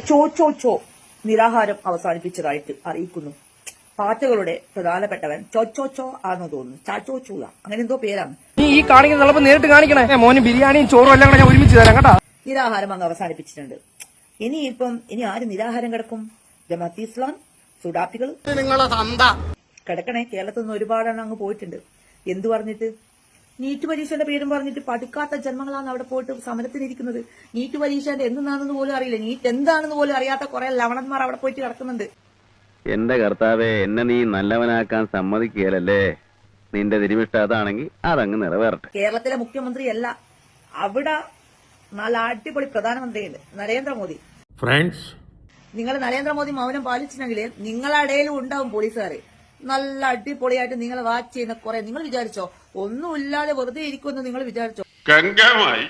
ചോ ചോ ചോ നിരാഹാരം അവസാനിപ്പിച്ചതായിട്ട് അറിയിക്കുന്നു. പാറ്റകളുടെ പ്രധാനപ്പെട്ടവൻ ചോ ചോ ചോ ആണെന്ന് തോന്നുന്നു. ചാച്ചോ ചൂല അങ്ങനെ എന്തോ പേരാണ്. ഈ കാണിക്കുന്ന നേരിട്ട് കാണിക്കണേ. മോന് ബിരിയാണിയും ചോറും എല്ലാം കൂടെ ഞാൻ ഒരുമിച്ച് തരാം കേട്ടോ. നിരാഹാരം അങ്ങ് അവസാനിപ്പിച്ചിട്ടുണ്ട്. ഇനി ആര് നിരാഹാരം കിടക്കും? ജമാഅത്തെ ഇസ്ലാം, സുഡാപ്പികൾ കിടക്കണേ. കേരളത്തിൽ നിന്ന് ഒരുപാടെണ്ണം അങ്ങ് പോയിട്ടുണ്ട്. എന്തു പറഞ്ഞിട്ട്? നീറ്റ് പരീക്ഷയുടെ പേരും പറഞ്ഞിട്ട് പഠിക്കാത്ത ജന്മങ്ങളാണ് അവിടെ പോയിട്ട് സമരത്തിനിരിക്കുന്നത്. നീറ്റ് പരീക്ഷയുടെ എന്താണെന്ന് പോലും അറിയില്ല. നീറ്റ് എന്താണെന്ന് പോലും അറിയാത്ത കുറെ ലവണന്മാർ അവിടെ പോയിട്ട് കിടക്കുന്നുണ്ട്. എന്റെ കർത്താവെ, എന്നെ നീ നല്ലവനാക്കാൻ സമ്മതിക്കുകയല്ലേ? നിന്റെ തിരുമിഷ്ട അതാണെങ്കിൽ അതങ്ങ് നിറവേറട്ടെ. കേരളത്തിലെ മുഖ്യമന്ത്രിയല്ല, അവിടെ നല്ല അടിപൊളി പ്രധാനമന്ത്രിയുണ്ട്, നരേന്ദ്രമോദി. ഫ്രണ്ട്സ്, നിങ്ങൾ നരേന്ദ്രമോദി മൗനം പാലിച്ചിട്ടുണ്ടെങ്കിൽ നിങ്ങളുടെ ഇടയിലും ഉണ്ടാവും പോലീസുകാര്. നല്ല അടിപൊളിയായിട്ട് നിങ്ങളെ വാച്ച് ചെയ്യുന്ന കുറെ. നിങ്ങൾ വിചാരിച്ചോ ഒന്നുമില്ലാതെ വെറുതെ ഇരിക്കുമെന്ന് നിങ്ങൾ വിചാരിച്ചോ? ഗംഗമായി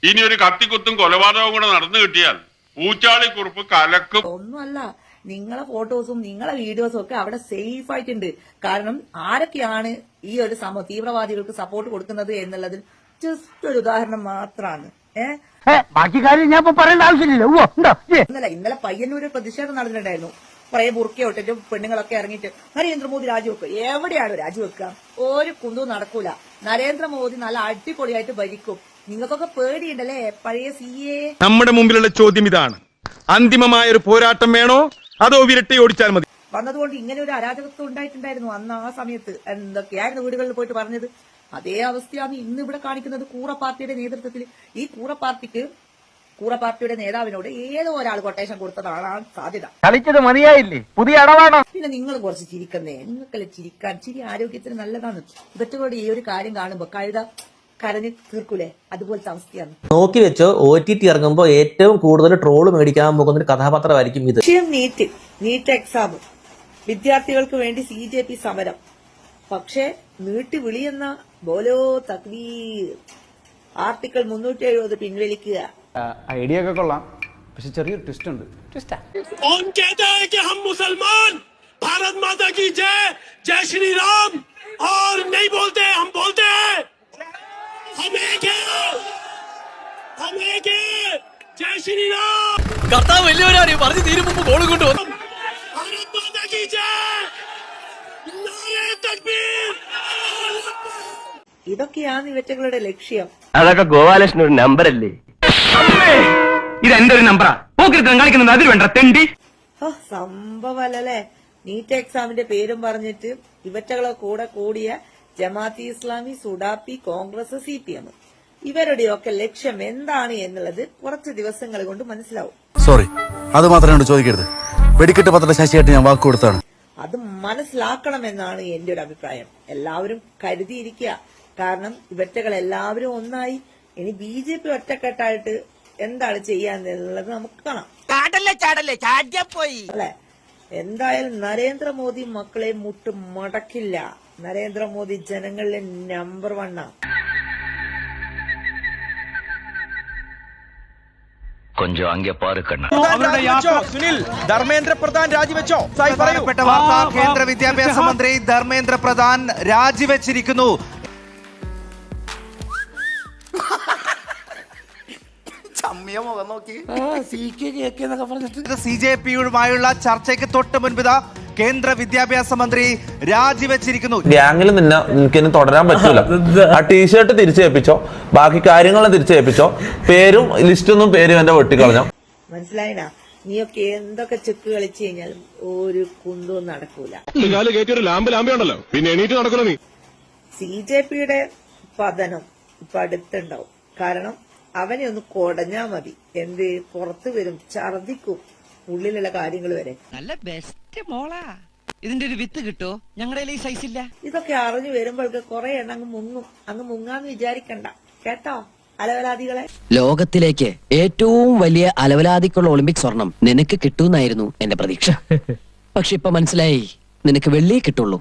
ഇനി ഒരു കത്തിക്കുത്തും കൊലപാതകവും കൂടെ നടന്നു കിട്ടിയാൽ ഊച്ചാളി കുറിപ്പ് കലക്കും. ഒന്നുമല്ല, നിങ്ങളെ ഫോട്ടോസും നിങ്ങളെ വീഡിയോസും ഒക്കെ അവിടെ സേഫ് ആയിട്ടുണ്ട്. കാരണം ആരൊക്കെയാണ് ഈ ഒരു തീവ്രവാദികൾക്ക് സപ്പോർട്ട് കൊടുക്കുന്നത് എന്നുള്ളതിൽ ജസ്റ്റ് ഒരു ഉദാഹരണം മാത്രമാണ്. ബാക്കി കാര്യം ഞാൻ പറയേണ്ട ആവശ്യമില്ലല്ലോ. ഇന്നലെ പയ്യന്നൂര് പ്രതിഷേധം നടന്നിട്ടുണ്ടായിരുന്നു. കുറെ ബുർക്കയോട്ടിട്ട് പെണ്ണുങ്ങളൊക്കെ ഇറങ്ങിയിട്ട് നരേന്ദ്രമോദി രാജിവെക്കുക. എവിടെയാണ് രാജിവെക്കുക? ഒരു കുന്തവും നടക്കൂല. നരേന്ദ്രമോദി നല്ല അടിപൊളിയായിട്ട് ഭരിക്കും. നിങ്ങൾക്കൊക്കെ പേടിയുണ്ടല്ലേ പഴയ CA? നമ്മുടെ മുമ്പിലുള്ള ചോദ്യം ഇതാണ്: അന്തിമമായ ഒരു പോരാട്ടം വേണോ അതോ വിരട്ടി ഓടിച്ചാൽ മതി? വന്നതുകൊണ്ട് ഇങ്ങനെ ഒരു അരാജകത്വം ഉണ്ടായിട്ടുണ്ടായിരുന്നു അന്ന്. ആ സമയത്ത് എന്തൊക്കെയായിരുന്നു വീടുകളിൽ പോയിട്ട് പറഞ്ഞത്? അതേ അവസ്ഥയാണ് ഇന്ന് ഇവിടെ കാണിക്കുന്നത്. കൂറ പാർട്ടിയുടെ നേതൃത്വത്തിൽ ഈ കൂറ പാർട്ടിയുടെ നേതാവിനോട് ഏതോ ഒരാൾ കൊട്ടേഷൻ കൊടുത്തതാണ് സാധ്യത. കളിച്ചത് മതിയായില്ലേ? പുതിയ അടവാണോ? പിന്നെ നിങ്ങൾ കുറച്ച് ചിരിക്കുന്നേ. നിങ്ങൾക്കല്ലേ ചിരിക്കാൻ. ചിരി ആരോഗ്യത്തിന് നല്ലതാണ്. ഇവറ്റോട് ഈ ഒരു കാര്യം കാണുമ്പോ കരഞ്ഞ് തീർക്കൂലേ? അതുപോലത്തെ അവസ്ഥയാണ്. നോക്കി വെച്ചോ, OTT ഇറങ്ങുമ്പോ ഏറ്റവും കൂടുതൽ ട്രോള് മേടിക്കാൻ പോകുന്ന ഒരു കഥാപാത്രമായിരിക്കും ഇത്. നീറ്റ് എക്സാം വിദ്യാർത്ഥികൾക്ക് വേണ്ടി CJP സമരം. പക്ഷേ നീട്ടി വിളിയെന്ന ബോലോ തക്ബീർ. ആർട്ടിക്കിൾ 370 പിൻവലിക്കുക. ഐഡിയ ഒക്കെ കൊള്ളാം, പക്ഷെ ചെറിയൊരു ട്വിസ്റ്റ് ഉണ്ട്. भारत माता की जय, जय श्री राम, और नहीं बोलते हम बोलते हैं हम एक हैं, जय श्री राम. കർത്താവ് വലിയവരാണ് പറഞ്ഞു തീരും മുമ്പ് ഗോൾ കൊണ്ടുവന്നു. भारत माता की जय, नारे तकबीर. ഇതൊക്കെയാണ് ഇവറ്റകളുടെ ലക്ഷ്യം. അതൊക്കെ ഗോപാലകൃഷ്ണൻ ഒരു നമ്പറല്ലേ? ഇത് എന്റെ ഒരു നമ്പറാ. കാണിക്കുന്നത് അതിൽ വേണ്ട തെണ്ടി. സംഭവല്ലേ? നീറ്റ് എക്സാമിന്റെ പേരും പറഞ്ഞിട്ട് ഇവറ്റകളെ കൂടെ കൂടിയ ജമാഅത്തെ ഇസ്ലാമി, സുഡാപ്പി, കോൺഗ്രസ്, CPM ഇവരുടെയൊക്കെ ലക്ഷ്യം എന്താണ് എന്നുള്ളത് കുറച്ച് ദിവസങ്ങൾ കൊണ്ട് മനസ്സിലാവും. സോറി, അത് മാത്രമേ ചോദിക്കരുത്. വെടിക്കെട്ട് പത്ര ശശിയായിട്ട് ഞാൻ വാക്ക് കൊടുത്താണ്. അത് മനസ്സിലാക്കണമെന്നാണ് എന്റെ ഒരു അഭിപ്രായം. എല്ലാവരും കരുതിയിരിക്കുക. കാരണം ഇവറ്റകൾ എല്ലാവരും ഒന്നായി. ഇനി BJP ഒറ്റക്കെട്ടായിട്ട് എന്താണ് ചെയ്യാന്നുള്ളത് നമുക്ക് കാണാം. അല്ലെ? എന്തായാലും നരേന്ദ്രമോദി മക്കളെ മുട്ട് മടക്കില്ല. നരേന്ദ്രമോദി ജനങ്ങളിലെ നമ്പർ 1 ആണ്. സുനിൽ, ധർമ്മേന്ദ്ര പ്രധാൻ രാജിവെച്ചോ? കേന്ദ്ര വിദ്യാഭ്യാസ മന്ത്രി ധർമ്മേന്ദ്ര പ്രധാൻ രാജിവെച്ചിരിക്കുന്നു. CJPയുമായുള്ള ചർച്ചയ്ക്ക് തൊട്ട് മുൻപ് കേന്ദ്ര വിദ്യാഭ്യാസ മന്ത്രി രാജിവെച്ചിരിക്കുന്നു. ഗ്യാങ്ങിൽ നിന്നെ എനിക്കിനി തുടരാൻ പറ്റൂല. ആ ടീഷർട്ട് തിരിച്ചേൽപ്പിച്ചോ, ബാക്കി കാര്യങ്ങളും തിരിച്ചേൽപ്പിച്ചോ. പേരും ലിസ്റ്റൊന്നും എന്റെ വെട്ടിക്കളഞ്ഞോ. മനസ്സിലായിനാ? നീയൊക്കെ എന്തൊക്കെ ചെക്ക് കളിച്ചു കഴിഞ്ഞാലും ഒരു കുന്തവും നടക്കൂല. CJPയുടെ പതനം ഇപ്പൊ അടുത്തുണ്ടാവും. കാരണം അവനെ ഒന്ന് കൊടഞ്ഞാ മതി. എന്ത് പുറത്തു വരും, ഛർദിക്കും, ഉള്ളിലുള്ള കാര്യങ്ങൾ വരെ. നല്ല ബെസ്റ്റ് മോളാ. ഇതിന്റെ ഒരു വിത്ത് കിട്ടോ? ഞങ്ങളുടെ ഈ സൈസ് ഇല്ല. ഇതൊക്കെ അറിഞ്ഞു വരുമ്പോഴൊക്കെ കുറെ എണ്ണം അങ്ങ് മുങ്ങാന്ന് വിചാരിക്കണ്ട കേട്ടോ അലവലാദികളെ. ലോകത്തിലേക്ക് ഏറ്റവും വലിയ അലവലാദിക്കുള്ള ഒളിമ്പിക് സ്വർണം നിനക്ക് കിട്ടൂന്നായിരുന്നു എന്റെ പ്രതീക്ഷ. പക്ഷെ ഇപ്പൊ മനസ്സിലായി, നിനക്ക് വെള്ളിയേ കിട്ടുള്ളൂ.